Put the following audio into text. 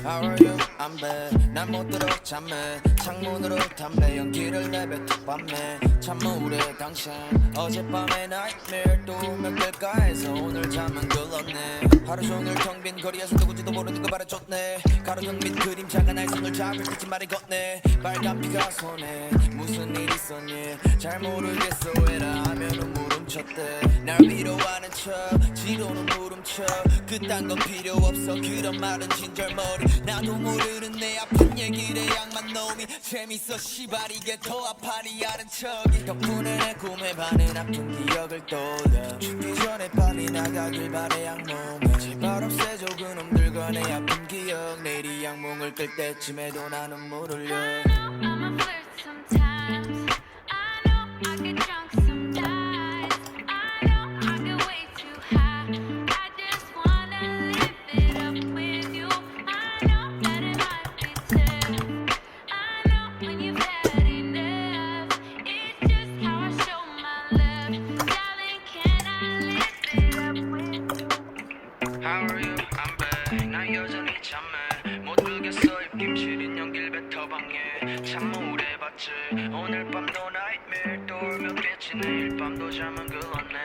How are you? I'm bad. 난 못 들어 잠에 창문으로 담배 연기를 내뱉어 밤에 참 우울해 당신 어젯밤에 nightmare 또 몇 개일까 해서 오늘 잠은 글렀네 하루 종일 텅 빈 거리에서 누군지도 모르는 거 바라줬네 가로등 밑 그림자가 날 손을 잡을 듯이 말을 건네 빨간 피가 손에 무슨 일 있었니 잘 모르겠어 왜라 하면은 물음쳤대 날 위로하는 척 지로는 물음쳐 그딴 건 필요 없어 그런 말은 진절머리 나도 모르는 내 아픈 얘기를 양만 놈이 재밌어 시발 이게 더 아파리 아는 척이 덕분에 내 꿈에 반은 아픈 기억을 떠올려 죽기 전에 빨리 나가길 바래 악몽 제발 없애줘 그놈들과 내 아픈 기억 내일 이 악몽을 끌 때쯤에도 나는 물 흘려 How are you? I'm bad. 난 여전히 잠에 못 들겠어 입김실인 연기를 뱉어 방해 참 우울해봤지 오늘 밤도 nightmare 또 몇 개치 내일 밤도 잠은 글렀네